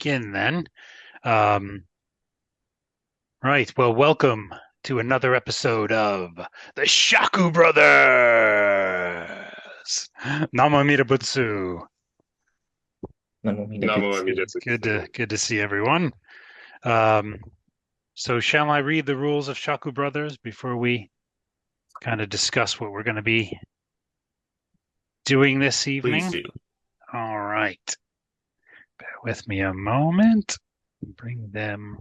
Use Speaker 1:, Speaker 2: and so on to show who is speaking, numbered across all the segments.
Speaker 1: begin then. Right. Well, welcome to another episode of the Shaku Brothers. Namamita Butsu.
Speaker 2: Amida.
Speaker 3: Namo Amida.
Speaker 1: It's good to see everyone. Um, so shall I read the rules of Shaku Brothers before we kind of discuss what we're going to be doing this
Speaker 3: Please
Speaker 1: evening?
Speaker 3: do.
Speaker 1: All right. Bear with me a moment. Bring them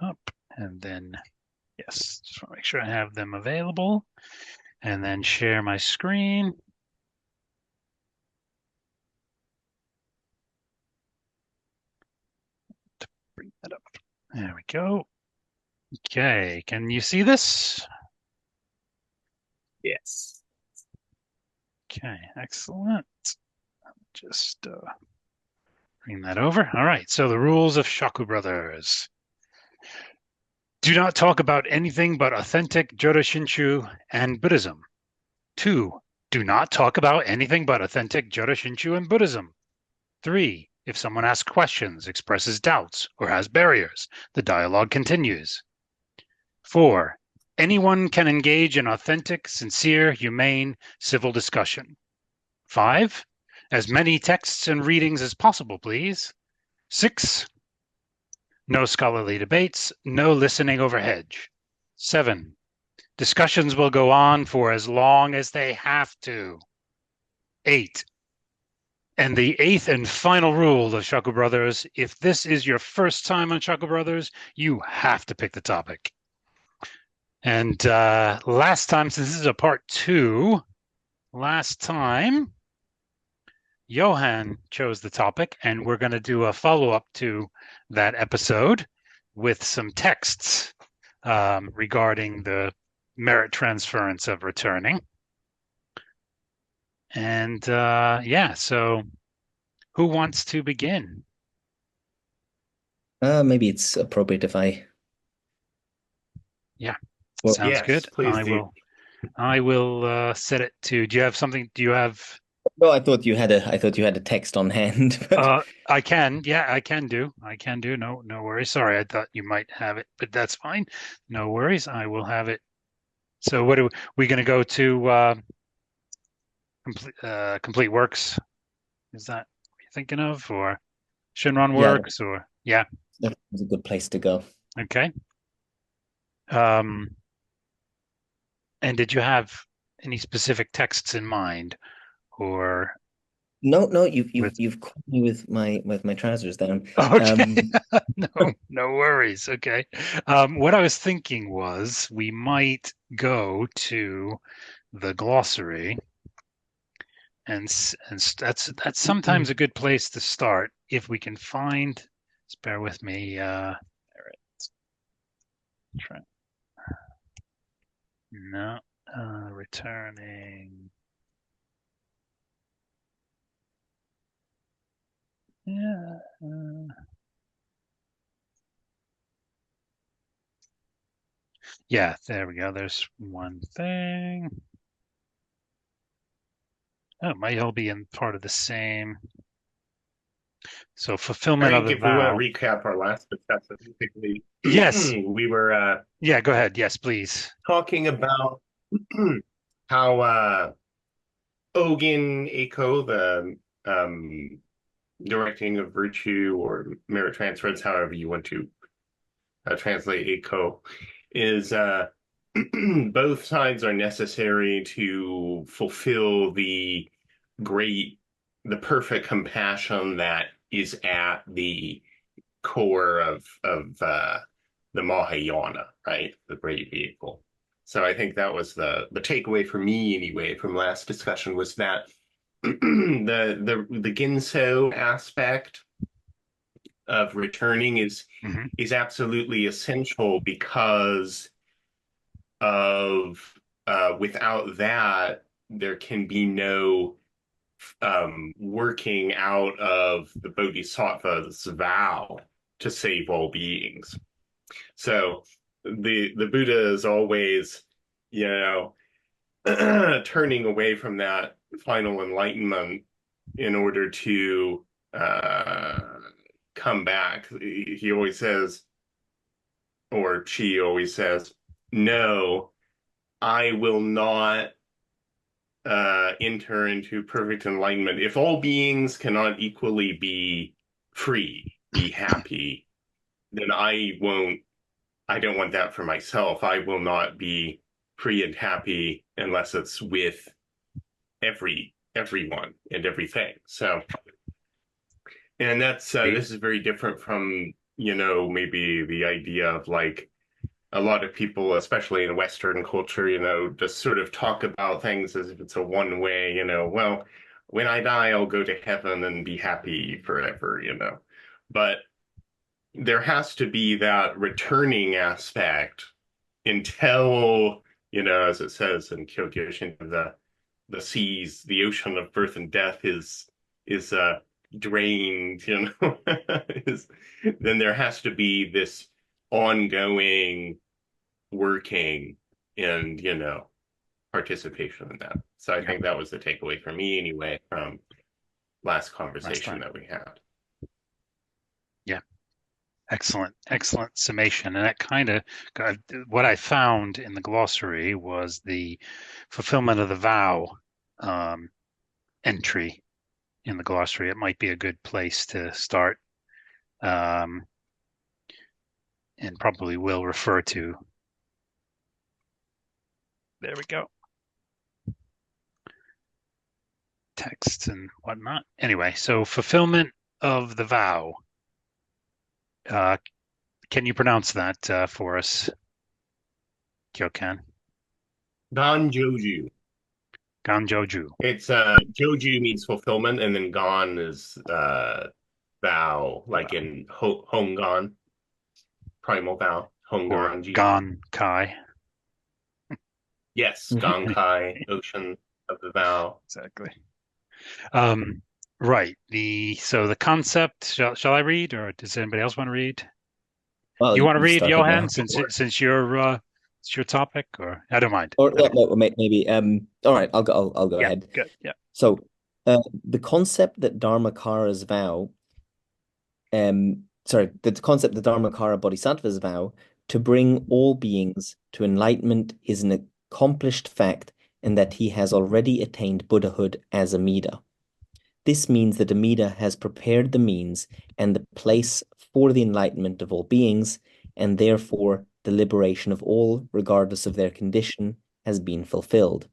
Speaker 1: up and then, yes, just want to make sure I have them available and then share my screen. Bring that up. There we go. Okay, can you see this?
Speaker 3: Yes.
Speaker 1: Okay, excellent. Just bring that over. All right, so the rules of Shaku Brothers. Do not talk about anything but authentic Jodo Shinshu and Buddhism. 2. Do not talk about anything but authentic Jodo Shinshu and Buddhism. 3. If someone asks questions, expresses doubts, or has barriers, the dialogue continues. 4. Anyone can engage in authentic, sincere, humane, civil discussion. 5. As many texts and readings as possible, please. 6. No scholarly debates, no listening over hedge. 7. Discussions will go on for as long as they have to. 8. And the eighth and final rule of Shaku Brothers, if this is your first time on Shaku Brothers, you have to pick the topic. And last time, since this is a part 2, last time, Johan chose the topic, and we're going to do a follow-up to that episode with some texts regarding the merit transference of returning. And yeah, so who wants to begin?
Speaker 2: Maybe it's appropriate if I.
Speaker 1: Yeah,
Speaker 2: Well,
Speaker 1: sounds
Speaker 3: Yes,
Speaker 1: good.
Speaker 3: please do.
Speaker 1: I will set it to. Do you have something? Do you have?
Speaker 2: no, I thought you had a text on hand, but
Speaker 1: I can. Yeah, I can do. I can do. No, no worries. Sorry, I thought you might have it, but that's fine. No worries. I will have it. So, what are we going to go to? Complete works. Is that what you're thinking of, or Shinron
Speaker 2: yeah,
Speaker 1: works, or yeah?
Speaker 2: that's a good place to go.
Speaker 1: Okay. Um, and did you have any specific texts in mind, or
Speaker 2: No, you've
Speaker 1: with?
Speaker 2: you've you've caught me with my trousers down.
Speaker 1: Okay.
Speaker 2: Um,
Speaker 1: No, no worries. Okay. What I was thinking was we might go to the glossary, and that's sometimes a good place to start if we can find. Just bear with me. Try- No, returning. Yeah. Yeah, there we go. There's one thing. Oh, it might all be in part of the same. So
Speaker 3: I
Speaker 1: fulfillment of
Speaker 3: think
Speaker 1: the
Speaker 3: if we want to
Speaker 1: vow.
Speaker 3: recap our last discussion, basically,
Speaker 1: Yes.
Speaker 3: we were
Speaker 1: Yeah, go ahead. Yes, please.
Speaker 3: talking about how Ogun Eiko, the directing of virtue or merit transference, however you want to translate Eiko, is both sides are necessary to fulfill great, the perfect compassion that is at the core of the Mahayana, right? The great vehicle. So I think that was the takeaway for me anyway from last discussion was that the Ginso aspect of returning
Speaker 1: Hmm.
Speaker 3: is absolutely essential because of without that there can be no working out of the bodhisattva's vow to save all beings. So the Buddha is always, you know, turning away from that final enlightenment in order to uh, come back. He always says, or she always says, no, I will not enter into perfect enlightenment. If all beings cannot equally be free, be happy, then I don't want that for myself. I will not be free and happy unless it's with everyone and everything. So, and that's this is very different from, maybe the idea of like a lot of people, especially in Western culture, just sort of talk about things as if it's a one way, well, when I die, I'll go to heaven and be happy forever. But there has to be that returning aspect until, as it says in Kyogyoshin, the seas, the ocean of birth and death is drained, is, then there has to be this ongoing working and participation in that. So I think that was the takeaway for me anyway from last conversation that we had.
Speaker 1: Yeah. Excellent summation. And that kind of what I found in the glossary was the fulfillment of the vow entry in the glossary. It might be a good place to start, and probably will refer to. There we go. Text and whatnot. Anyway, so fulfillment of the vow. Can you pronounce that for us, Kyokan?
Speaker 3: Ganjoju.
Speaker 1: Ganjoju.
Speaker 3: It's Joju means fulfillment, and then Gon is vow, like in Hongon, primal vow,
Speaker 1: Or
Speaker 3: Hongonji.
Speaker 1: Gon Kai.
Speaker 3: Yes, Gonkai, ocean of the vow.
Speaker 1: Exactly. Right. So the concept. Shall I read, or does anybody else want to read?
Speaker 2: Well,
Speaker 1: You want to
Speaker 2: you
Speaker 1: read,
Speaker 2: started
Speaker 1: Johan,
Speaker 2: now.
Speaker 1: since it's your topic, or I don't mind.
Speaker 2: Or no, maybe. All right, I'll go
Speaker 1: Yeah,
Speaker 2: ahead.
Speaker 1: good. Yeah.
Speaker 2: So, the concept that Dharmakara's vow, the concept that Dharmakara Bodhisattva's vow to bring all beings to enlightenment is an accomplished fact, and that he has already attained Buddhahood as Amida. This means that Amida has prepared the means and the place for the enlightenment of all beings, and therefore the liberation of all, regardless of their condition, has been fulfilled.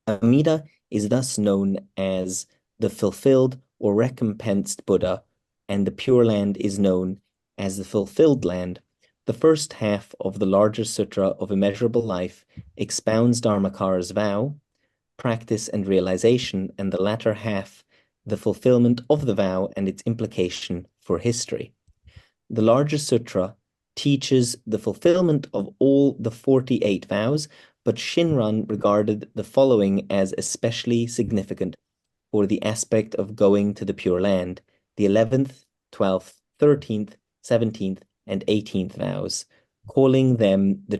Speaker 2: Amida is thus known as the fulfilled or recompensed Buddha, and the Pure Land is known as the fulfilled land. The first half of the larger Sutra of Immeasurable Life expounds Dharmakara's vow, practice, and realization, and the latter half, the fulfillment of the vow and its implication for history. The larger sutra teaches the fulfillment of all the 48 vows, but Shinran regarded the following as especially significant for the aspect of going to the Pure Land: the 11th, 12th, 13th, 17th, and 18th vows, calling them the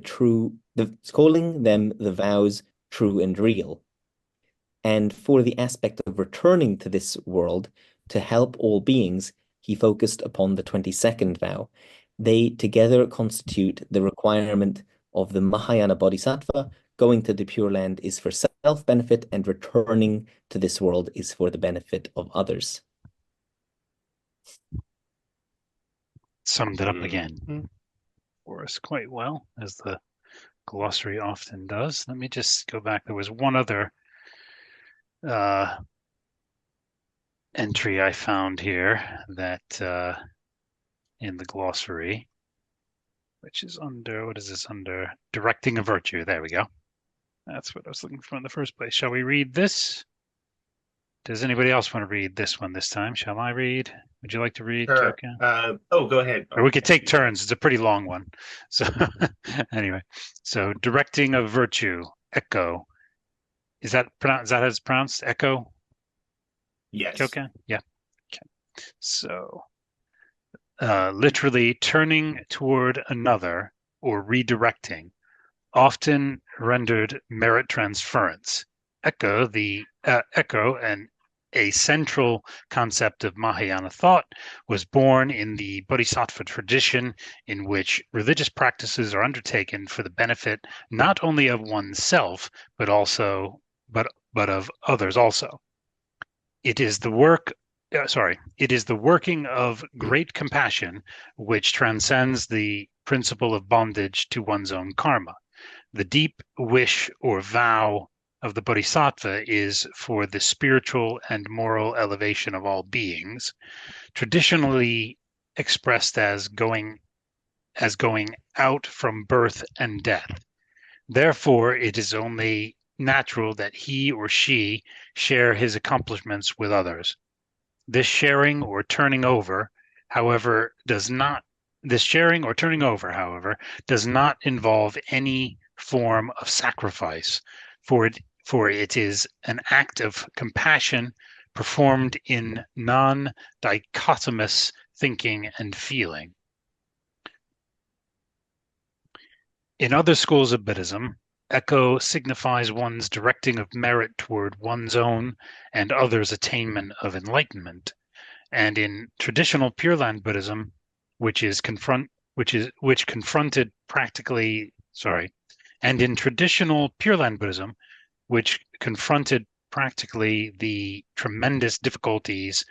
Speaker 2: vows true and real. And for the aspect of returning to this world to help all beings, he focused upon the 22nd vow. They together constitute the requirement of the Mahayana Bodhisattva. Going to the Pure Land is for self-benefit, and returning to this world is for the benefit of others.
Speaker 1: Summed it up again for us quite well, as the glossary often does. Let me just go back. There was one other entry I found here that in the glossary, which is under, what is this under? Directing a virtue. There we go. That's what I was looking for in the first place. Shall we read this? Does anybody else want to read this one this time? Shall I read? Would you like to read,
Speaker 3: Sure. Go ahead.
Speaker 1: Or we could take turns. It's a pretty long one. So anyway, so directing a virtue, echo. Is that how it's pronounced? Echo?
Speaker 3: Yes.
Speaker 1: Okay. Yeah. Okay. So literally turning toward another or redirecting, often rendered merit transference. Echo and a central concept of Mahayana thought, was born in the Bodhisattva tradition, in which religious practices are undertaken for the benefit not only of oneself, but of others also. It is the working of great compassion which transcends the principle of bondage to one's own karma. The deep wish or vow of the bodhisattva is for the spiritual and moral elevation of all beings, traditionally expressed as going out from birth and death. Therefore, it is only natural that he or she share his accomplishments with others. This sharing or turning over, however, does not involve any form of sacrifice, for it is an act of compassion performed in non-dichotomous thinking and feeling. In other schools of Buddhism, echo signifies one's directing of merit toward one's own and others' attainment of enlightenment. And in traditional Pure Land Buddhism, which confronted practically the tremendous difficulties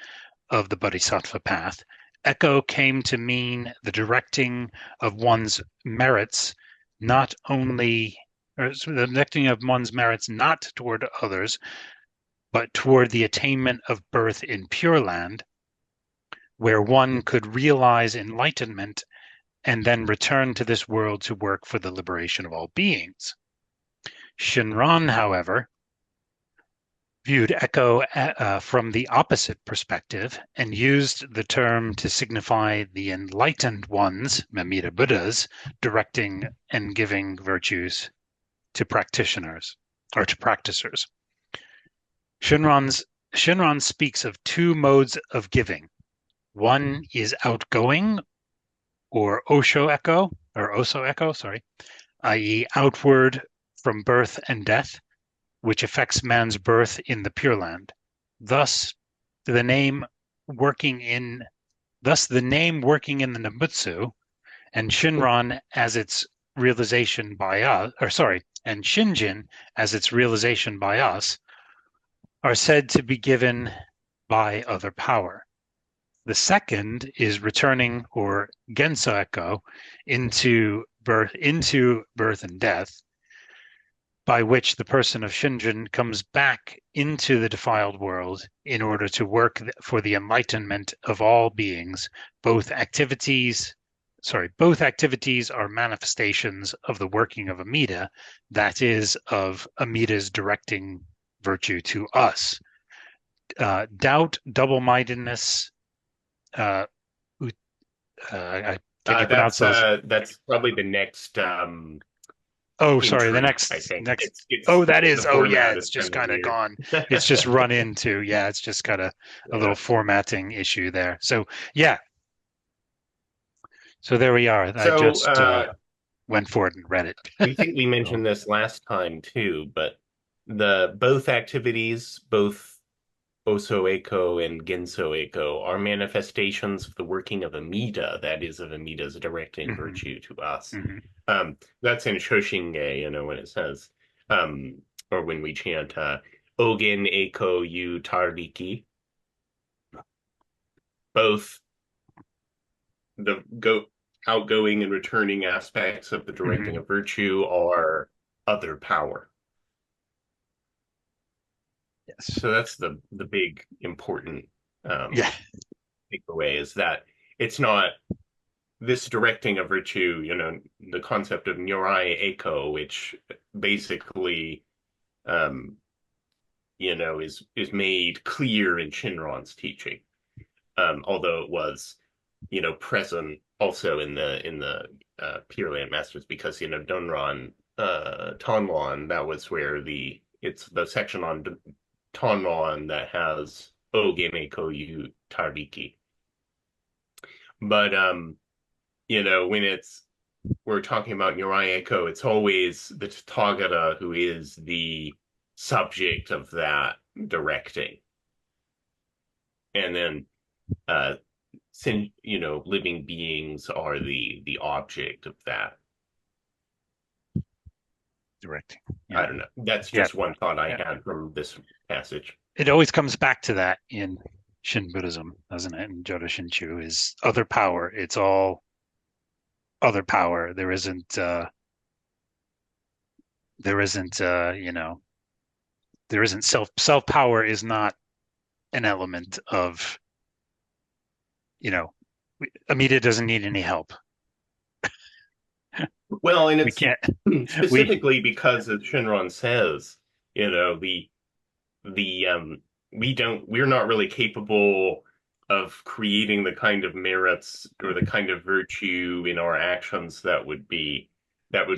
Speaker 1: of the Bodhisattva path, echo came to mean the directing of one's merits not toward others, but toward the attainment of birth in Pure Land, where one could realize enlightenment and then return to this world to work for the liberation of all beings. Shinran, however, viewed echo from the opposite perspective and used the term to signify the enlightened ones, Amida Buddhas, directing and giving virtues to practitioners or to practicers. Shinran speaks of two modes of giving. One is outgoing or oso echo, i.e. outward from birth and death, which affects man's birth in the Pure Land. Thus, the name working in the Nembutsu, and Shinran as its realization by us, and Shinjin as its realization by us, are said to be given by other power. The second is returning, or Genso echo, into birth and death, by which the person of Shinjin comes back into the defiled world in order to work for the enlightenment of all beings. Both activities are manifestations of the working of Amida, that is, of Amida's directing virtue to us. Doubt, double-mindedness, I can't pronounce those.
Speaker 3: That's probably the next
Speaker 1: Oh, sorry. The
Speaker 3: intro,
Speaker 1: next,
Speaker 3: I think.
Speaker 1: that is.
Speaker 3: The
Speaker 1: Oh, yeah.
Speaker 3: format
Speaker 1: It's
Speaker 3: is
Speaker 1: just
Speaker 3: kind
Speaker 1: kind
Speaker 3: of
Speaker 1: of
Speaker 3: weird.
Speaker 1: gone. It's just run into. Yeah, it's just got a little formatting issue there. So, yeah. So there we are. I
Speaker 3: So
Speaker 1: just went for it and read it.
Speaker 3: I think we mentioned this last time too, but both activities, both Oso Eiko and Genso Eiko, are manifestations of the working of Amida, that is, of Amida's directing virtue to us. That's in Shoshinge, when it says, or when we chant, Ogen Eiko Yu Tarbiki. Both the outgoing and returning aspects of the directing of virtue are other power.
Speaker 1: Yes.
Speaker 3: So that's the big important takeaway, is that it's not this directing of virtue, the concept of Nyorai Eiko, which basically is made clear in Shinran's teaching. Although it was, present also in the Pure Land Masters, because Donran Tonran, that was where it's the section on Tonran that has Ogen Eiko Tarbiki. But when we're talking about Nyorai Eiko, it's always the Tathagata who is the subject of that directing. and then living beings are the object of that.
Speaker 1: Directing.
Speaker 3: I
Speaker 1: Yeah.
Speaker 3: don't know. That's
Speaker 1: Yeah.
Speaker 3: just one thought I
Speaker 1: Yeah.
Speaker 3: had from this passage.
Speaker 1: It always comes back to that in Shin Buddhism, doesn't it? In Jodo Shinshu is other power. It's all other power. There isn't self power is not an element of, Amida doesn't need any help.
Speaker 3: Well, and
Speaker 1: We
Speaker 3: it's
Speaker 1: can't we
Speaker 3: specifically because, as Shinron says, the we're not really capable of creating the kind of merits or the kind of virtue in our actions that would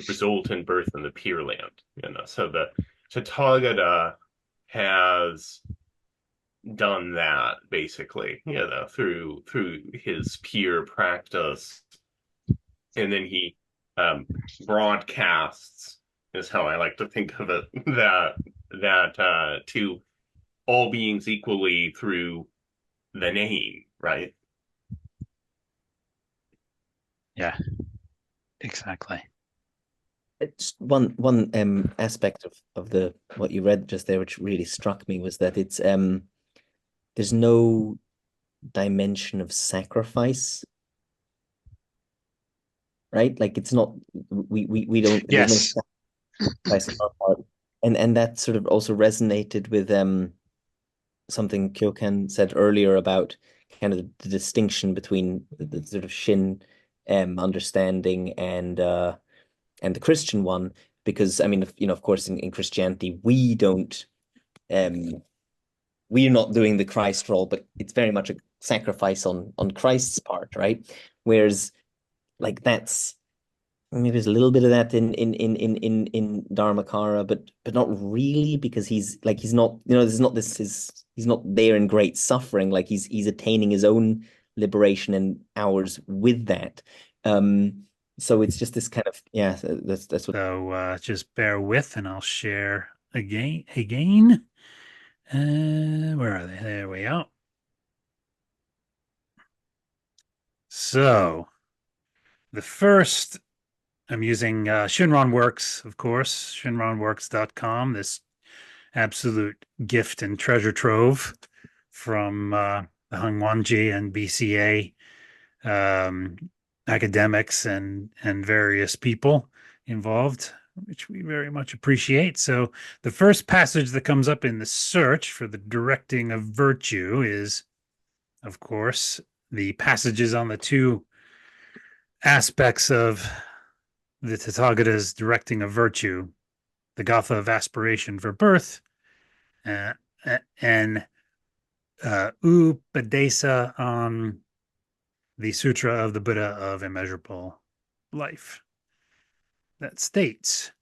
Speaker 3: result in birth in the Pure Land. So the Tathagata has done that basically, through his pure practice, and then he broadcasts, is how I like to think of it, that to all beings equally through the name, right?
Speaker 1: Yeah, exactly.
Speaker 2: It's one aspect of the what you read just there, which really struck me, was that it's there's no dimension of sacrifice, right? Like it's not we don't, there's no
Speaker 1: Yes.
Speaker 2: sacrifice on our part. And that sort of also resonated with something Kyokan said earlier about kind of the distinction between the sort of Shin understanding and the Christian one, because I mean, of course, in Christianity, um, we're not doing the Christ role, but it's very much a sacrifice on Christ's part, right? Whereas, like that's maybe there's a little bit of that in Dharmakara, but not really, because he's not, there's not he's not there in great suffering, like he's attaining his own liberation and ours with that. So it's just this kind of, yeah, that's what.
Speaker 1: So just bear with, and I'll share again. Where are they? There we are. So the first, I'm using Shinron Works, of course, shinronworks.com, this absolute gift and treasure trove from the Hongwanji and BCA um, academics and various people involved, which we very much appreciate. So the first passage that comes up in the search for the directing of virtue is, of course, the passages on the two aspects of the Tathagata's directing of virtue, the Gatha of aspiration for birth, uh, and Upadesa on the Sutra of the Buddha of Immeasurable Life, that states,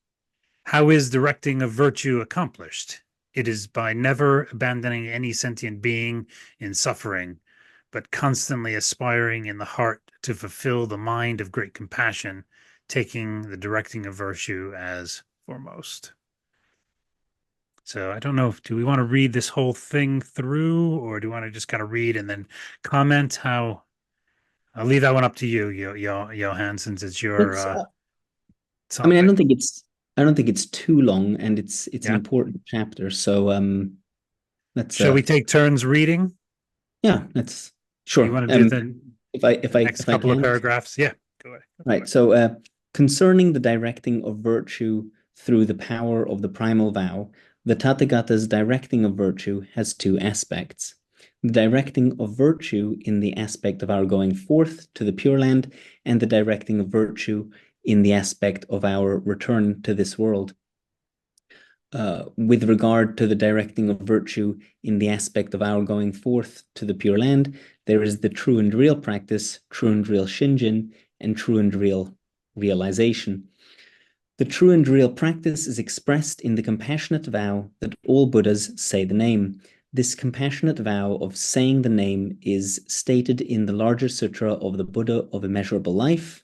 Speaker 1: how is directing of virtue accomplished? It is by never abandoning any sentient being in suffering, but constantly aspiring in the heart to fulfill the mind of great compassion, taking the directing of virtue as foremost. So I don't know, do we want to read this whole thing through, or do we want to just kind of read and then comment? How I'll leave that one up to you, Johan, since it's your
Speaker 4: Let's, I mean,
Speaker 1: topic.
Speaker 4: I don't think it's too long, and it's an
Speaker 1: Yeah.
Speaker 4: important chapter. So let's
Speaker 1: Shall we take turns reading?
Speaker 4: yeah, let's
Speaker 1: You
Speaker 4: sure.
Speaker 1: want to do the next
Speaker 4: If I
Speaker 1: couple of
Speaker 4: can.
Speaker 1: paragraphs? Yeah, go ahead.
Speaker 4: Right. So concerning the directing of virtue through the power of the primal vow, the Tathagata's directing of virtue has two aspects. The directing of virtue in the aspect of our going forth to the Pure Land, and the directing of virtue in the aspect of our return to this world. With regard to the directing of virtue in the aspect of our going forth to the Pure Land, there is the true and real practice, true and real Shinjin, and true and real realization. The true and real practice is expressed in the compassionate vow that all Buddhas say the name. This compassionate vow of saying the name is stated in the larger sutra of the Buddha of Immeasurable Life.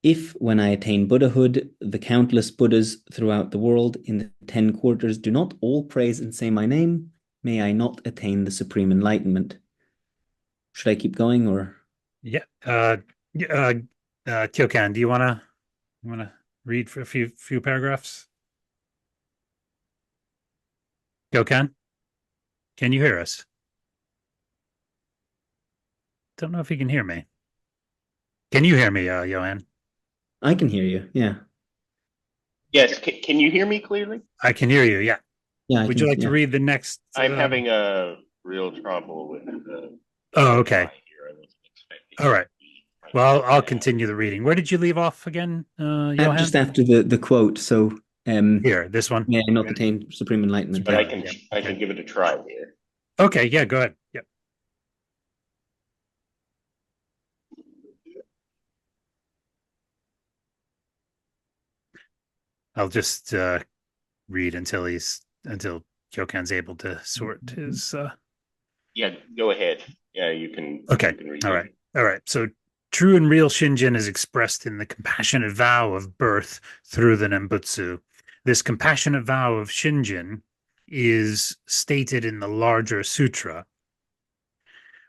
Speaker 4: If, when I attain Buddhahood, the countless Buddhas throughout the world in the 10 quarters do not all praise and say my name, may I not attain the supreme enlightenment. Should I keep going or?
Speaker 1: Yeah. Kyokan, do you wanna read for a few paragraphs? Kyokan, can you hear us? Don't know if you can hear me. Can you hear me, Johan?
Speaker 4: I can hear you. Yeah.
Speaker 5: Yes, can you hear me clearly?
Speaker 1: I can hear you. Yeah.
Speaker 4: Yeah.
Speaker 1: Would you like to read the next?
Speaker 5: I'm having a real trouble with the
Speaker 1: Oh, okay.
Speaker 5: here. I wasn't expecting.
Speaker 1: All right. Well, I'll continue the reading. Where did you leave off again, Johan?
Speaker 4: Just after the quote. So
Speaker 1: here, this one.
Speaker 4: may I not attain supreme enlightenment.
Speaker 5: But I can give it a try here.
Speaker 1: Okay, yeah, go ahead. Yep. I'll just read until Kyokan's able to sort his
Speaker 5: Yeah, go ahead. Yeah, you can.
Speaker 1: Okay.
Speaker 5: You can read
Speaker 1: All right. All right. So true and real Shinjin is expressed in the compassionate vow of birth through the Nembutsu. This compassionate vow of Shinjin is stated in the larger sutra.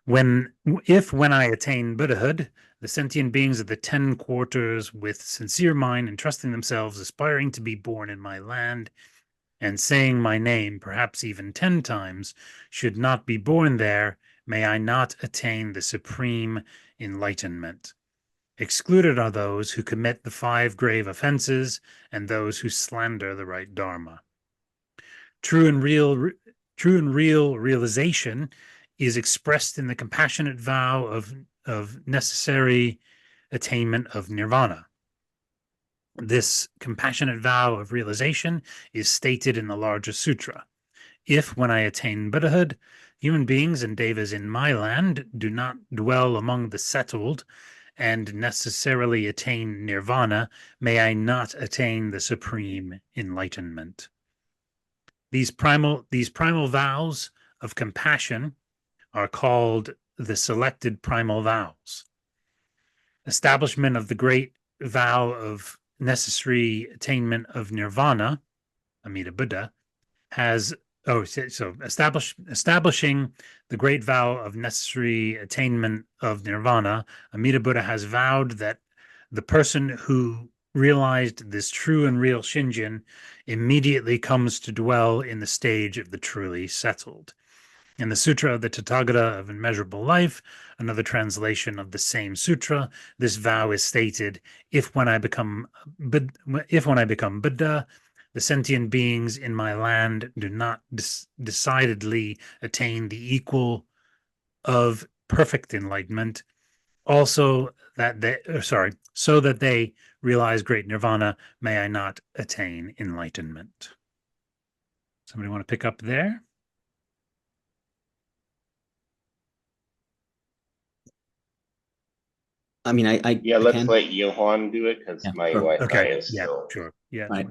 Speaker 1: When I attain Buddhahood, the sentient beings of the 10 quarters, with sincere mind, entrusting themselves, aspiring to be born in my land, and saying my name, perhaps even 10 times, should not be born there, may I not attain the supreme enlightenment. Excluded are those who commit the 5 grave offenses and those who slander the right Dharma. True and real realization is expressed in the compassionate vow of necessary attainment of nirvana. This compassionate vow of realization is stated in the larger sutra. If, when I attain Buddhahood, human beings and devas in my land do not dwell among the settled and necessarily attain nirvana, may I not attain the supreme enlightenment. These primal vows of compassion are called the selected primal vows. Establishment of the great vow of necessary attainment of nirvana, Amida Buddha, has establishing the great vow of necessary attainment of nirvana, Amida Buddha has vowed that the person who realized this true and real Shinjin immediately comes to dwell in the stage of the truly settled. In the Sutra of the Tathagata of Immeasurable Life, another translation of the same sutra, this vow is stated: if when I become Buddha, the sentient beings in my land do not decidedly attain the equal of perfect enlightenment, so that they realize great nirvana, may I not attain enlightenment. Somebody want to pick up there?
Speaker 4: I mean,
Speaker 5: let's let Johan do it because my Wi-Fi is still.
Speaker 1: Sure. Yeah.
Speaker 4: Right.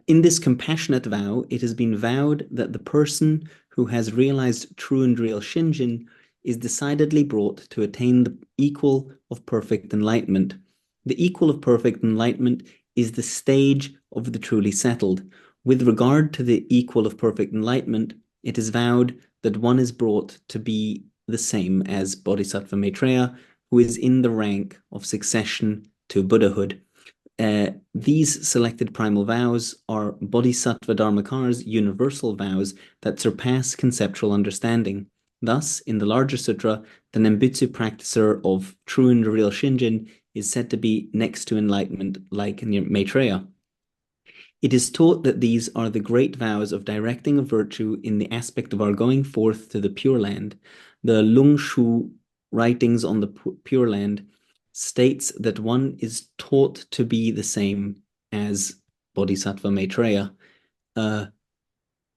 Speaker 4: In this compassionate vow, it has been vowed that the person who has realized true and real Shinjin is decidedly brought to attain the equal of perfect enlightenment. The equal of perfect enlightenment is the stage of the truly settled. With regard to the equal of perfect enlightenment, it is vowed that one is brought to be the same as Bodhisattva Maitreya, who is in the rank of succession to Buddhahood. These selected primal vows are Bodhisattva Dharmakara's universal vows that surpass conceptual understanding. Thus, in the larger sutra, the Nembutsu practicer of true and real Shinjin is said to be next to enlightenment like Maitreya. It is taught that these are the great vows of directing a virtue in the aspect of our going forth to the Pure Land. The Lung Shu writings on the Pure Land states that one is taught to be the same as Bodhisattva Maitreya.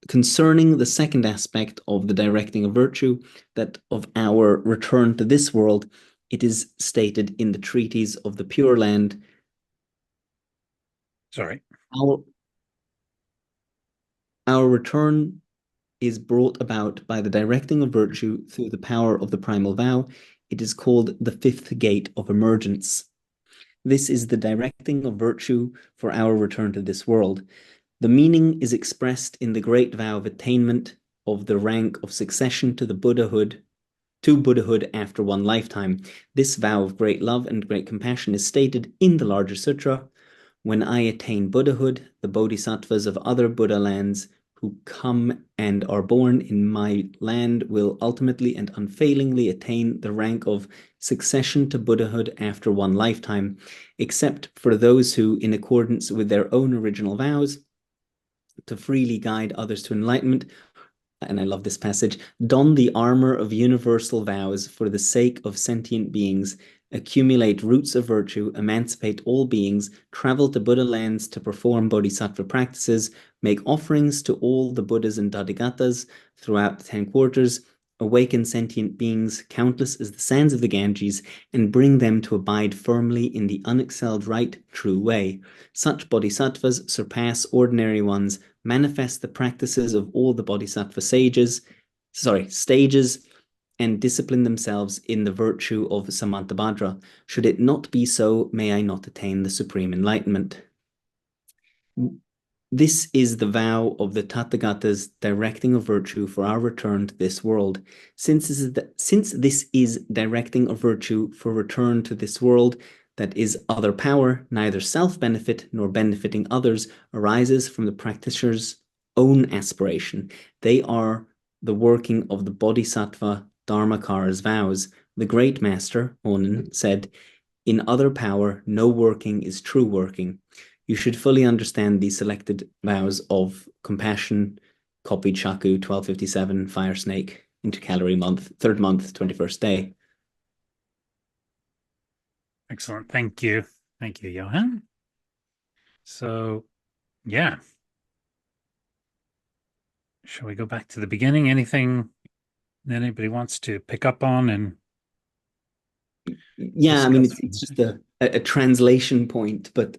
Speaker 4: Concerning the second aspect of the directing of virtue, that of our return to this world, it is stated in the treatise of the Pure Land.
Speaker 1: Sorry.
Speaker 4: Our return is brought about by the directing of virtue through the power of the primal vow. It is called the fifth gate of emergence. This is the directing of virtue for our return to this world. The meaning is expressed in the great vow of attainment of the rank of succession to Buddhahood after one lifetime. This vow of great love and great compassion is stated in the larger sutra. When I attain Buddhahood, the bodhisattvas of other Buddha lands who come and are born in my land will ultimately and unfailingly attain the rank of succession to Buddhahood after one lifetime, except for those who, in accordance with their own original vows, to freely guide others to enlightenment, and I love this passage, don the armor of universal vows for the sake of sentient beings, accumulate roots of virtue, emancipate all beings, travel to Buddha lands to perform bodhisattva practices, make offerings to all the Buddhas and Tathagatas throughout the 10 quarters, awaken sentient beings, countless as the sands of the Ganges, and bring them to abide firmly in the unexcelled right, true way. Such bodhisattvas surpass ordinary ones, manifest the practices of all the bodhisattva stages, and discipline themselves in the virtue of Samantabhadra. Should it not be so, may I not attain the supreme enlightenment. This is the vow of the Tathagatas directing of virtue for our return to this world. Since this is directing of virtue for return to this world, that is other power, neither self-benefit nor benefiting others, arises from the practitioner's own aspiration. They are the working of the Bodhisattva Dharmakara's vows. The great master, Onan, said, in other power, no working is true working. You should fully understand the selected vows of compassion, copied Shaku, 1257, Fire Snake, intercalary month, 3rd month, 21st day.
Speaker 1: Excellent. Thank you. Thank you, Johan. So, yeah. Shall we go back to the beginning? Anything that anybody wants to pick up on? And
Speaker 4: yeah, I mean, it's just a translation point, but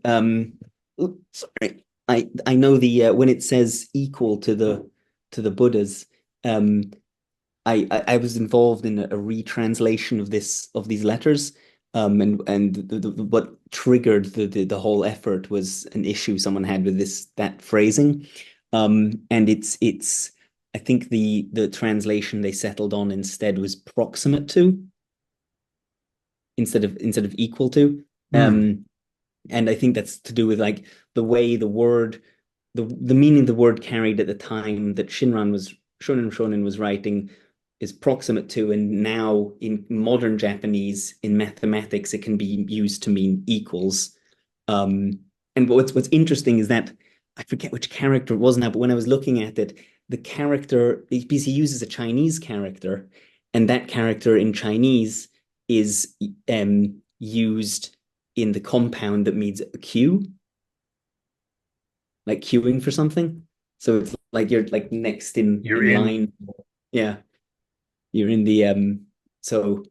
Speaker 4: sorry, I know the when it says equal to the Buddhas, I was involved in a retranslation of these letters, and what triggered the whole effort was an issue someone had with that phrasing, and it's I think the translation they settled on instead was proximate to instead of equal to, and I think that's to do with like the way the word the meaning the word carried at the time that Shonen was writing is proximate to, and now in modern Japanese in mathematics it can be used to mean equals. And what's interesting is that I forget which character it was now, but when I was looking at it, the character, because he uses a Chinese character, and that character in Chinese is used in the compound that means a queue, like queuing for something. So it's like you're like next in line. Yeah. You're in the so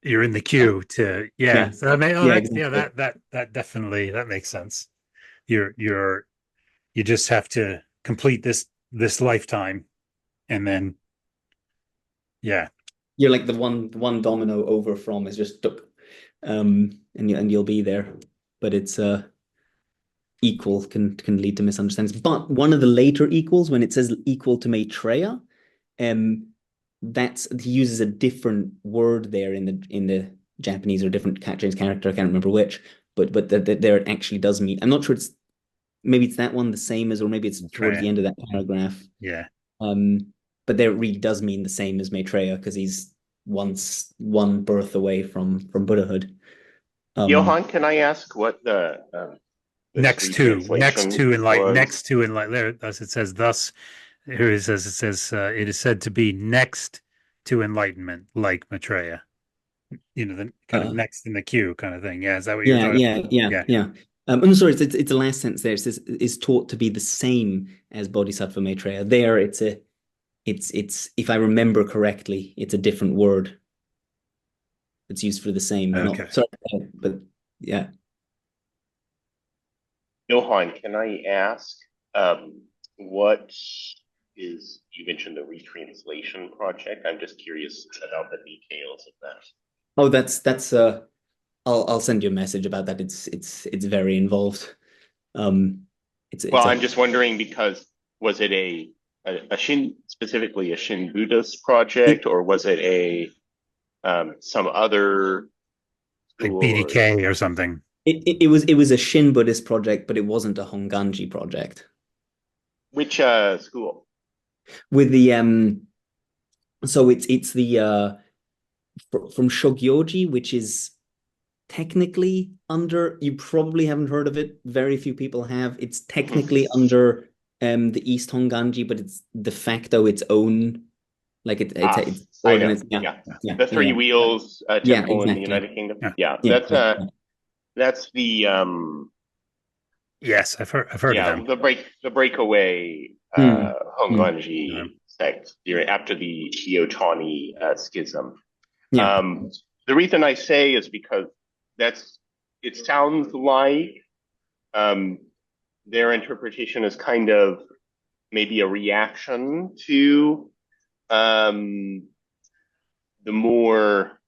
Speaker 1: you're in the queue to So exactly. That definitely that makes sense. You just have to complete this lifetime, and then
Speaker 4: you're like the one domino over from is just and you'll be there. But it's equal can lead to misunderstandings. But one of the later equals, when it says equal to Maitreya, he uses a different word there in the Japanese, or different Chinese character. I can't remember which, but there it actually does mean. I'm not sure maybe it's that one the same as, or maybe it's towards the end of that paragraph.
Speaker 1: Yeah.
Speaker 4: But there it really does mean the same as Maitreya, because he's one birth away from Buddhahood.
Speaker 5: Johan, can I ask what the
Speaker 1: next to enlighten there, as it says, thus here it says it is said to be next to enlightenment, like Maitreya, the kind of next in the queue kind of thing. Yeah, is that what you're talking about?
Speaker 4: Yeah. I'm sorry, it's the last sentence there. It says is taught to be the same as Bodhisattva Maitreya. There it's if I remember correctly, it's a different word. It's used for the same.
Speaker 1: Okay.
Speaker 4: But yeah.
Speaker 5: Johan, can I ask what is, you mentioned the retranslation project. I'm just curious about the details of that.
Speaker 4: Oh, that's I'll send you a message about that. It's very involved.
Speaker 5: I'm just wondering, because was it a specifically a Shin Buddhist project, or was it a some other
Speaker 1: Like
Speaker 5: school?
Speaker 1: BDK or something.
Speaker 2: It was a Shin Buddhist project, but it wasn't a Honganji project.
Speaker 5: Which school?
Speaker 2: With the so it's the from Shogyoji, which is technically under, you probably haven't heard of it. Very few people have. It's technically under the East Honganji, but it's de facto its own, like it's
Speaker 5: I know.
Speaker 2: organized.
Speaker 5: Yeah. The Three Wheels temple in the United Kingdom. Yeah, that's the
Speaker 1: yes, I've heard of them.
Speaker 5: the breakaway Honganji sect after the Otani schism. The reason I say is because it sounds like their interpretation is kind of maybe a reaction to the more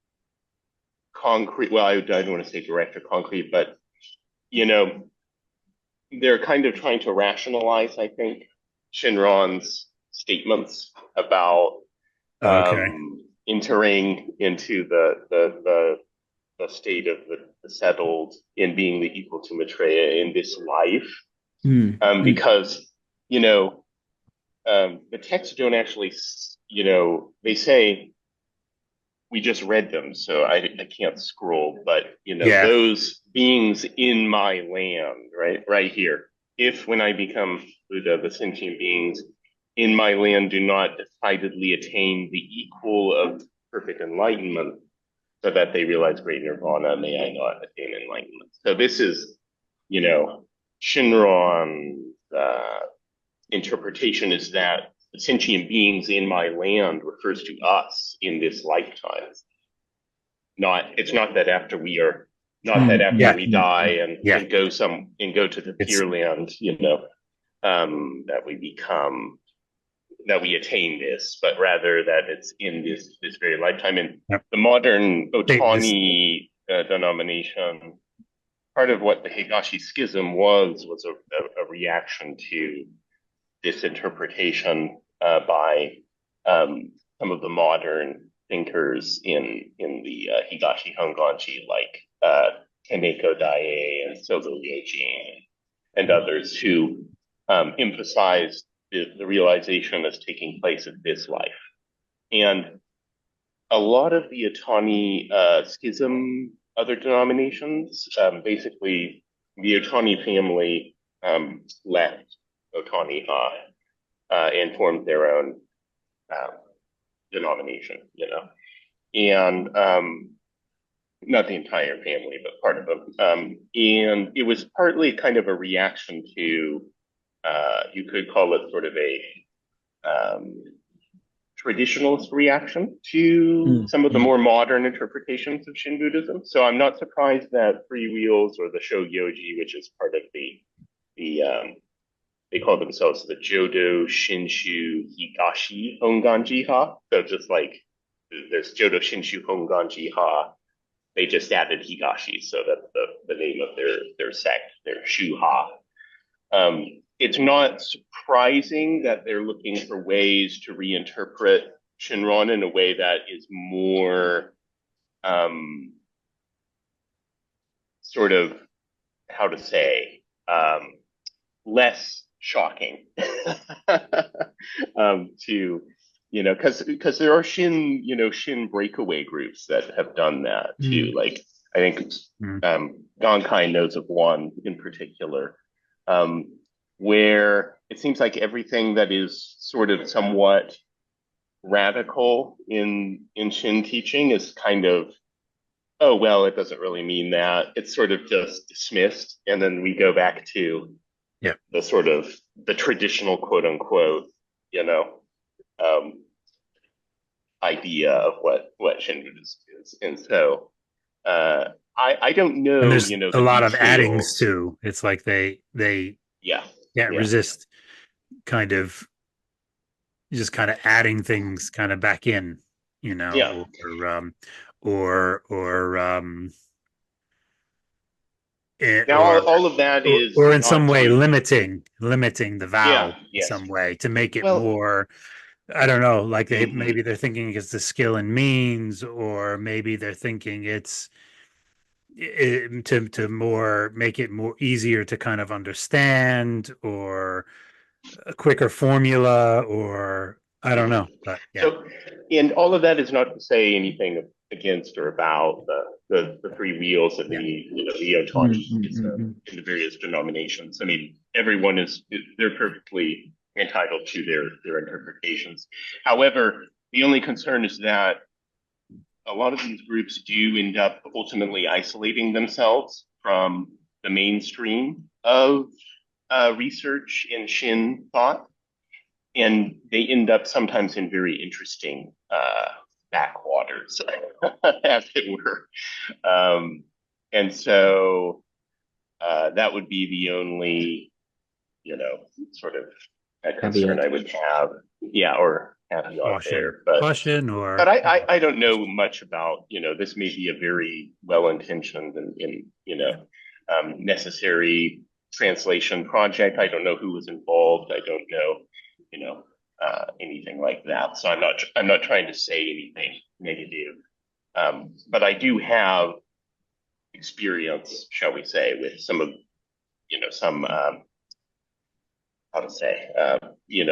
Speaker 5: concrete, well, I don't want to say direct or concrete, but, they're kind of trying to rationalize, I think, Shinron's statements about entering into the state of the settled in being the equal to Maitreya in this life. Because, the texts don't actually, they say, we just read them, so I can't scroll, but, those beings in my land, right here. If when I become Buddha, the sentient beings in my land do not decidedly attain the equal of perfect enlightenment, so that they realize great nirvana, may I not attain enlightenment. So this is, Shinron's interpretation is that the sentient beings in my land refers to us in this lifetime. It's not that after we die and go to the Pure Land, that we attain this, but rather that it's in this very lifetime. And the modern Otani denomination, part of what the Higashi Schism was a reaction to this interpretation by some of the modern thinkers in the Higashi Honganji, like Kaneko Daie and Sogo Yojin and others, who emphasized the realization as taking place in this life. And a lot of the Otani Schism, other denominations, basically the Otani family left Otani-ha and formed their own denomination, and not the entire family, but part of them. And it was partly kind of a reaction to, you could call it sort of a traditionalist reaction to some of the more modern interpretations of Shin Buddhism. So I'm not surprised that Three Wheels or the Shogyoji, which is part of the they call themselves the Jodo Shinshu Higashi Honganji-ha. So just like there's Jodo Shinshu Honganji-ha, they just added Higashi, so that's the name of their sect, their Shu-ha. It's not surprising that they're looking for ways to reinterpret Shinron in a way that is more sort of, how to say, less shocking to, because there are Shin breakaway groups that have done that too. Like, I think Gonkai knows of one in particular, where it seems like everything that is sort of somewhat radical in Shin teaching is kind of, oh, well, it doesn't really mean that. It's sort of just dismissed. And then we go back to the sort of the traditional quote unquote, idea of what Shin Buddhism is. And so I don't know,
Speaker 1: and there's a lot of addings too. It's like they can't resist kind of just kind of adding things kind of back in,
Speaker 5: all of that is,
Speaker 1: or in some way limiting the vow in some way to make it more I don't know, like maybe they're thinking it's the skill and means, or maybe they're thinking it's to more make it more easier to kind of understand, or a quicker formula, or I don't know, but yeah.
Speaker 5: So, and all of that is not to say anything against or about the three wheels and
Speaker 1: Yeah.
Speaker 5: the autonomous in the various denominations. I mean, everyone they're perfectly entitled to their interpretations. However, the only concern is that a lot of these groups do end up ultimately isolating themselves from the mainstream of research in Shin thought, and they end up sometimes in very interesting backwaters, as it were. And so that would be the only, sort of a concern I would have. Yeah, or caveat there.
Speaker 1: Caution,
Speaker 5: But
Speaker 1: or
Speaker 5: I don't know much about, this may be a very well-intentioned and necessary translation project. I don't know who was involved. I don't know, anything like that. So I'm not trying to say anything negative. But I do have experience, shall we say, with some of, some, how to say,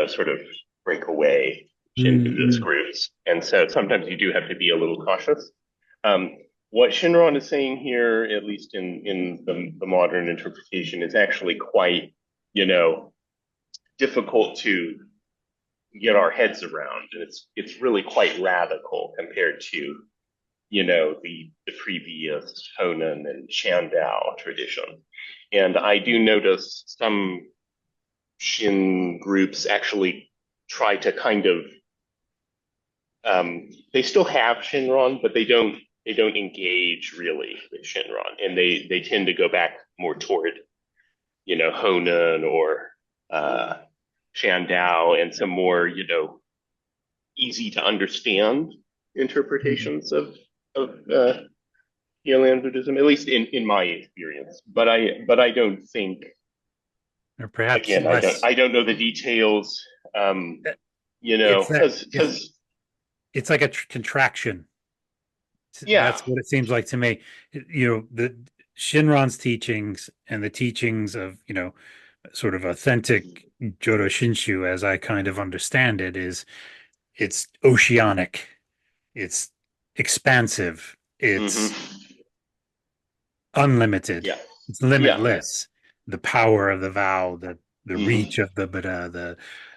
Speaker 5: sort of breakaway Shin Buddhist groups. And so sometimes you do have to be a little cautious. What Shinron is saying here, at least in the modern interpretation, is actually quite, difficult to get our heads around. And it's really quite radical compared to, the previous Honan and Shandao tradition. And I do notice some Shin groups actually try to kind of they still have Shinron, but they don't engage really with Shinron, and they tend to go back more toward Honan or Shandao and some more easy to understand interpretations of Healing Buddhism, at least in my experience. But I don't think,
Speaker 1: or perhaps
Speaker 5: again,
Speaker 1: less.
Speaker 5: I don't know the details. Because
Speaker 1: it's like a contraction.
Speaker 5: Yeah.
Speaker 1: That's what it seems like to me. The Shinron's teachings and the teachings of, sort of authentic Jodo Shinshu, as I kind of understand it, it's oceanic, it's expansive, it's unlimited, it's limitless. The power of the vow, the reach of the Buddha,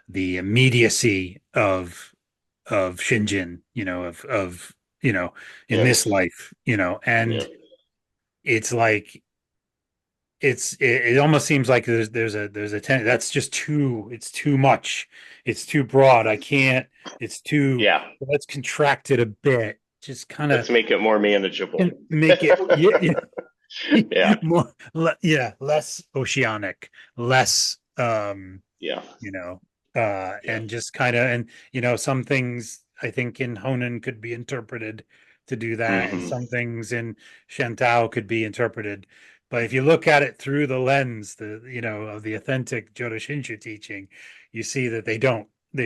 Speaker 1: the immediacy of Shinjin, in this life, and it's like it almost seems like there's a that's just it's too much, it's too broad. I can't. It's too. Let's contract it a bit. Just kind of
Speaker 5: let's make it more manageable.
Speaker 1: Make it more less oceanic, less and just kind of, and some things I think in Honan could be interpreted to do that, and some things in Shantao could be interpreted. But if you look at it through the lens, of the authentic Jodo Shinshu teaching, you see that they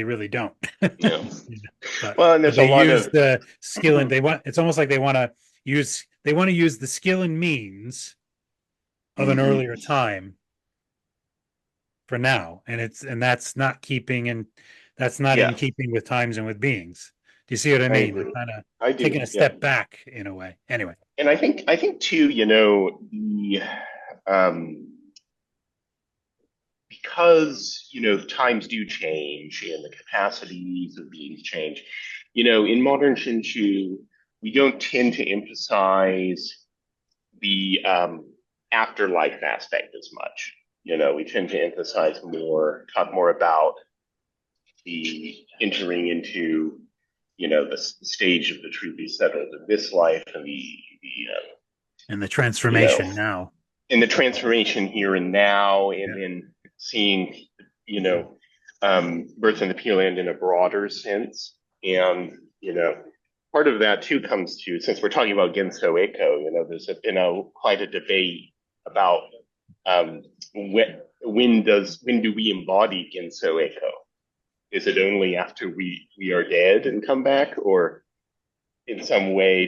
Speaker 1: really don't. But
Speaker 5: and there's
Speaker 1: they
Speaker 5: a lot
Speaker 1: use
Speaker 5: of
Speaker 1: the skill, and it's almost like they want to use the skill and means of an earlier time for now, and that's not in keeping with times and with beings. Do you see what I mean? They're kind of taking a step back in a way. Anyway,
Speaker 5: and I think too, because times do change and the capacities of beings change. In modern Shinshu, we don't tend to emphasize the afterlife aspect as much. We tend to talk more about the entering into, the stage of the truly settled in this life, and
Speaker 1: the transformation now,
Speaker 5: in the transformation here and now, and then seeing, birth in the Pure Land in a broader sense. And, part of that too comes to, since we're talking about Genso Eiko, there's been quite a debate about when do we embody Genso Eiko? Is it only after we are dead and come back, or in some way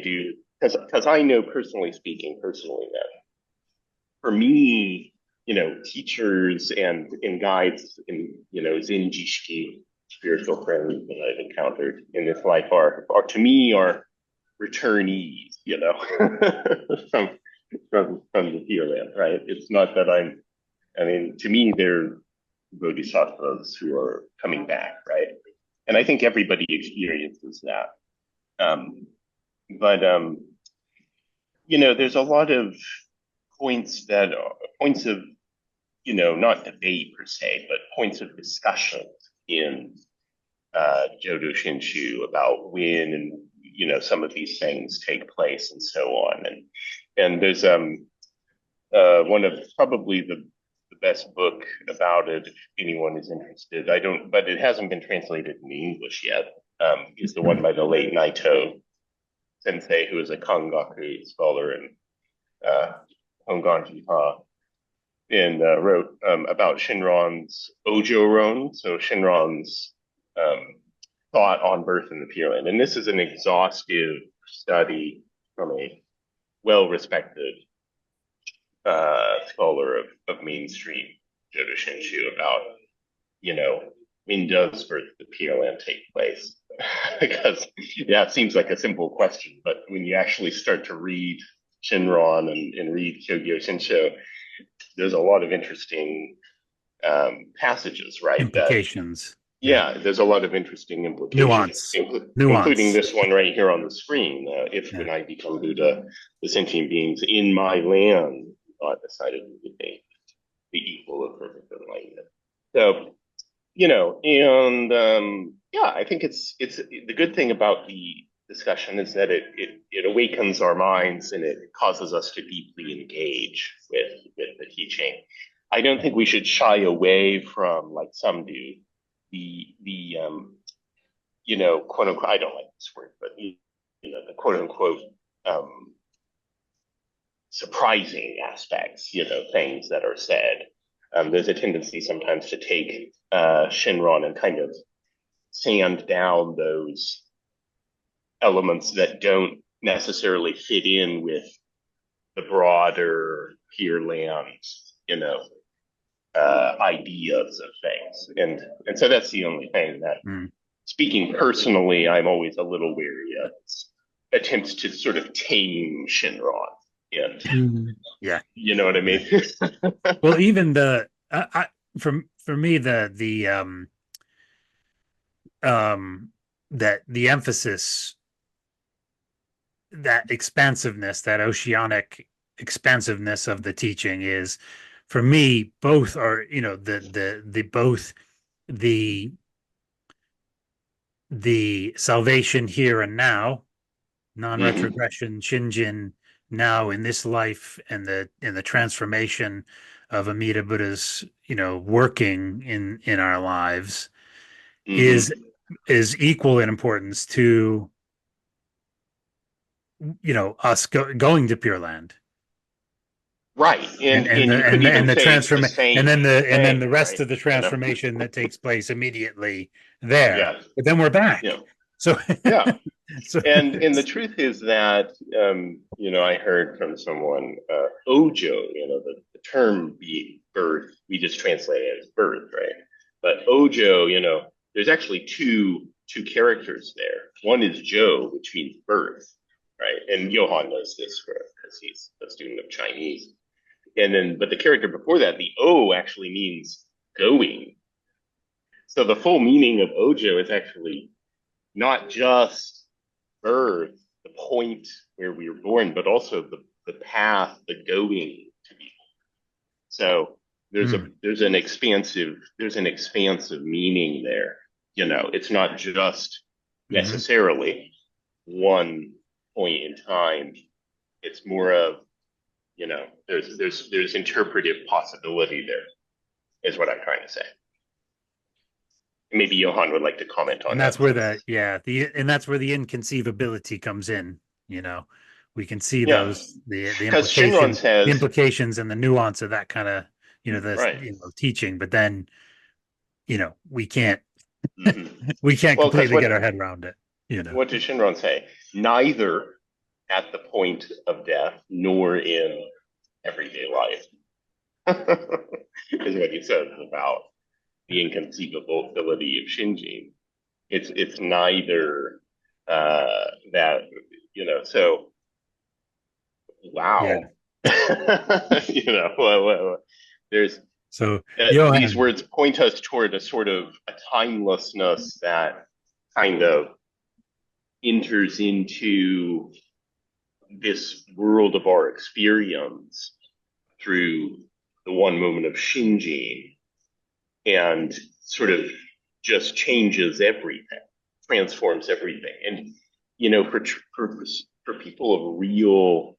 Speaker 5: because I know personally that for me, teachers and guides and Zen Jishki, spiritual friends that I've encountered in this life are to me are returnees, from the Pure Land, right? It's not that to me they're bodhisattvas who are coming back, right? And I think everybody experiences that. But there's a lot of points of, not debate per se, but points of discussion in Jodo Shinshu about when and some of these things take place and so on. And there's one of probably the best book about it if anyone is interested. But it hasn't been translated in English yet. Is the one by the late Naito Sensei, who is a Kangaku scholar in Hongan Jiha, and wrote about Shinran's Ojo-ron, so Shinran's thought on birth in the Pure Land. And this is an exhaustive study from a well-respected scholar of mainstream Jodo Shinshu about, when does birth in the Pure Land take place? Because, it seems like a simple question, but when you actually start to read Shinran and read Kyogyo Shinsho, there's a lot of interesting passages, right?
Speaker 1: Implications.
Speaker 5: There's a lot of interesting implications, including this one right here on the screen. When I become Buddha, the sentient beings in my land are decided to be the equal of perfect enlightenment. So, I think it's the good thing about the discussion is that it awakens our minds and it causes us to deeply engage with the teaching. I don't think we should shy away from, like some do, the quote unquote, I don't like this word, but the quote unquote surprising aspects, things that are said. There's a tendency sometimes to take Shinran and kind of sand down those elements that don't necessarily fit in with the broader Pure Land, ideas of things. And so that's the only thing that, speaking personally, I'm always a little wary of attempts to sort of tame Shinran. And you know what I mean?
Speaker 1: Well, even for me, that the emphasis, that expansiveness, that oceanic expansiveness of the teaching is, for me, both are, the salvation here and now, non-retrogression, Shinjin, now in this life, and the transformation of Amida Buddha's, working in our lives is equal in importance to, us going to Pure Land.
Speaker 5: Right. And
Speaker 1: the transformation, and then the rest of the transformation that takes place immediately there.
Speaker 5: Yeah.
Speaker 1: But then we're back.
Speaker 5: Yeah.
Speaker 1: So
Speaker 5: and the truth is that I heard from someone, Ojo, the term being birth, we just translate it as birth, right? But Ojo, there's actually two characters there. One is Jo, which means birth, right? And Johann knows this because he's a student of Chinese. But the character before that, the O, actually means going. So the full meaning of Ojo is actually not just birth, the point where we were born, but also the path, the going to be. So there's an expansive meaning there. It's not just necessarily one point in time. It's more of, there's interpretive possibility there, is what I'm trying to say. Maybe Johann would like to comment on
Speaker 1: and
Speaker 5: that.
Speaker 1: That's where that's where the inconceivability comes in. We can see those the implications and the nuance of that kind of teaching, but then we can't We can't
Speaker 5: Well,
Speaker 1: completely get our head around it, you know.
Speaker 5: What does Shinron say? Neither at the point of death nor in everyday life is what he says about the inconceivability of Shinjin. It's neither that, you know, so wow.
Speaker 1: Yeah.
Speaker 5: You know, there's
Speaker 1: So
Speaker 5: these
Speaker 1: Johan,
Speaker 5: words point us toward a sort of a timelessness that kind of enters into this world of our experience through the one moment of Shinjin and sort of just changes everything, transforms everything. And, you know, for people of real,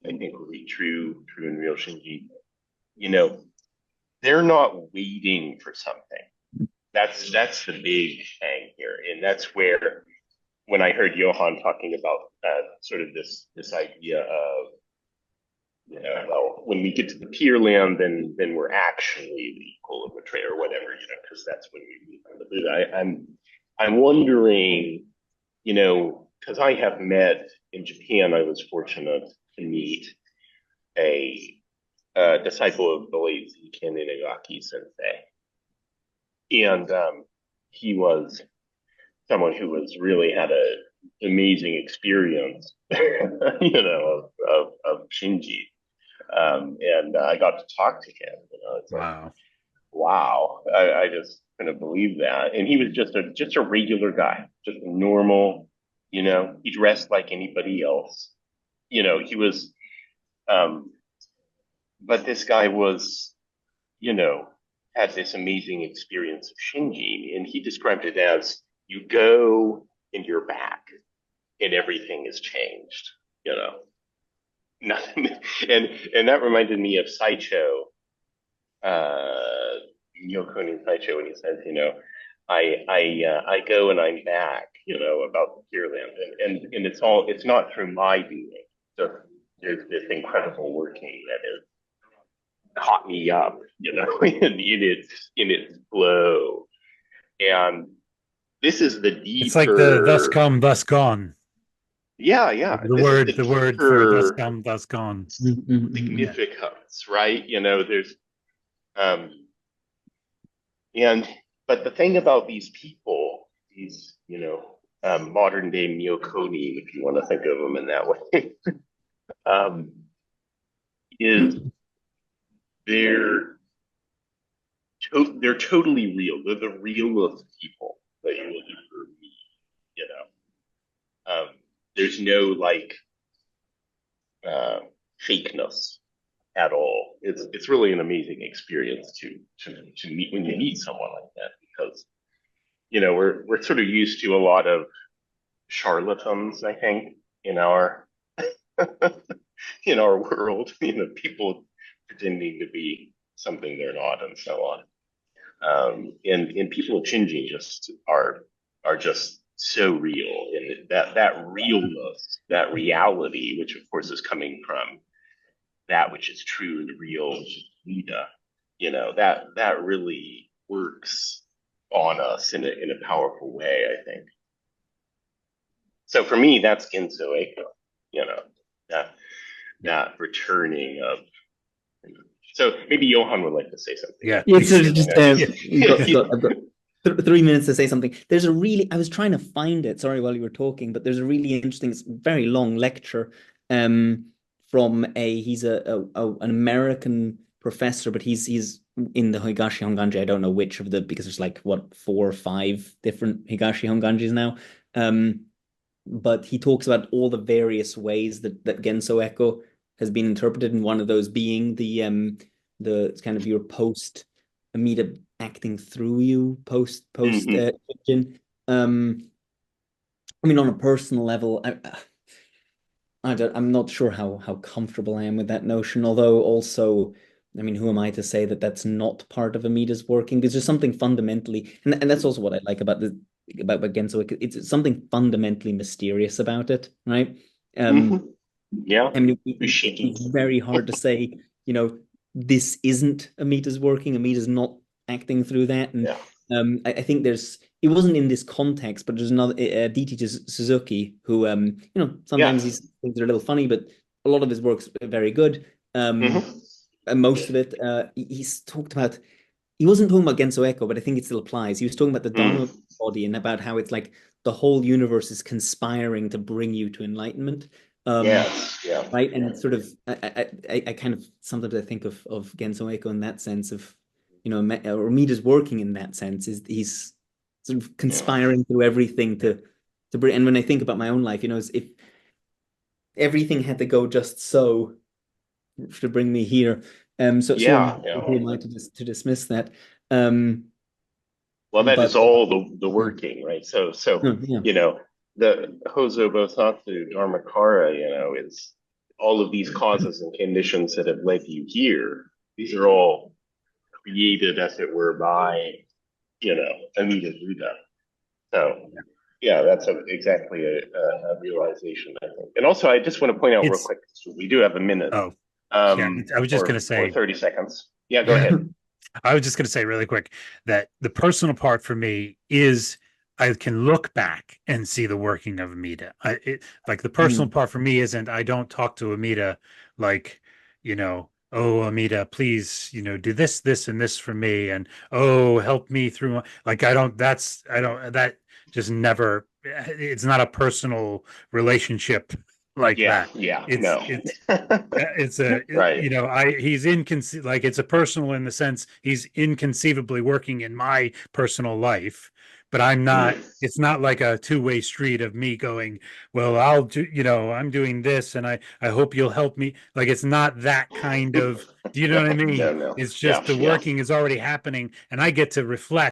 Speaker 5: I think true and real Shinjin, you know, they're not waiting for something. That's the big thing here. And that's where, when I heard Johan talking about sort of this idea of, you know, well, when we get to the Pier Land, then we're actually the equal of betray or whatever, you know, because that's when we meet the Buddha. I'm wondering, you know, because I have met in Japan, I was fortunate to meet a disciple of the late Ken Inagaki Sensei, and he was someone who was really had a amazing experience, you know, of Shinji. And I got to talk to him. You know, it's
Speaker 1: wow.
Speaker 5: like, wow, I just couldn't believe that. And he was just a regular guy, just a normal, you know, he dressed like anybody else. You know, he was, but this guy was, you know, had this amazing experience of Shinji, and he described it as you go and you're back, and everything has changed. You know, nothing, and that reminded me of Saicho, Yoko Saicho, when he says, you know, I go and I'm back, you know, about the Pure Land, and it's not through my doing. So there's this incredible working that is caught me up, you know, in its flow. And this is the deeper.
Speaker 1: It's like the thus come, thus gone.
Speaker 5: Yeah.
Speaker 1: The word for thus come, thus gone.
Speaker 5: Significance, right? You know, there's but the thing about these people, these, you know, modern day Miyokoni, if you want to think of them in that way, is they're totally real. They're the realest people that you will ever meet, you know. There's no like fakeness at all. It's really an amazing experience to meet when you meet someone like that, because, you know, we're sort of used to a lot of charlatans, I think, in our in our world, you know, people pretending to be something they're not, and so on. And people of Shinji just are just so real, and that realness, that reality, which of course is coming from that which is true and real, which is Amida, you know, that really works on us in a powerful way, I think. So for me, that's Genso Eiko, you know, that returning of. So maybe Johan would like to say something.
Speaker 1: Yeah.
Speaker 2: So just I've got 3 minutes to say something. There's a really, I was trying to find it, sorry, while you were talking, but there's a really interesting, it's a very long lecture from he's an American professor, but he's in the Higashi Honganji. I don't know which of the, because there's like, what, 4 or 5 different Higashi Honganjis now. But he talks about all the various ways that Genso Echo has been interpreted, and one of those being the kind of your post Amida acting through you, post Jin. I mean, on a personal level, I'm not sure how comfortable I am with that notion. Although also, I mean, who am I to say that that's not part of Amida's working? Because there's something fundamentally, and that's also what I like about Genso. It's something fundamentally mysterious about it, right?
Speaker 5: Yeah,
Speaker 2: I mean, it's very hard to say, you know, this isn't Amida's working. Amida's not acting through that, and I think there's
Speaker 4: it wasn't in this context, but there's another DT Suzuki who sometimes
Speaker 5: Yeah.
Speaker 4: things are a little funny, but a lot of his work's very good. And most of it, he's talked about. He wasn't talking about Genso Echo, but I think it still applies. He was talking about the Dharma body and about how it's like the whole universe is conspiring to bring you to enlightenment.
Speaker 5: Yes, yeah.
Speaker 4: Right. And it's sort of, I kind of sometimes I think of Genso Echo in that sense of, or Amida's working in that sense, is he's sort of conspiring through everything to bring. And when I think about my own life, if everything had to go just so to bring me here. So who am I to dismiss that?
Speaker 5: Well, that is all the working, right? So the Hoso Bosatsu Dharmakara, is all of these causes and conditions that have led you here. These are all created, as it were, by Amida Buddha. So that's exactly a realization, I think. And also, I just want to point out real quick, so we do have a minute.
Speaker 1: Oh, I was just going to say,
Speaker 5: or 30 seconds. Yeah, go ahead.
Speaker 1: I was just going to say really quick that the personal part for me is I can look back and see the working of Amida. Like the personal part for me isn't, I don't talk to Amida like, oh, Amida, please, do this, this, and this for me. And, oh, help me through. That just never, it's not a personal relationship like that.
Speaker 5: Yeah,
Speaker 1: It's a
Speaker 5: right.
Speaker 1: He's like it's a personal in the sense he's inconceivably working in my personal life, but I'm not. It's not like a two-way street of me going, well, I'll do, I'm doing this, and I hope you'll help me. Like it's not that kind of. Do you know what I mean?
Speaker 5: No.
Speaker 1: It's just the working is already happening, and I get to reflect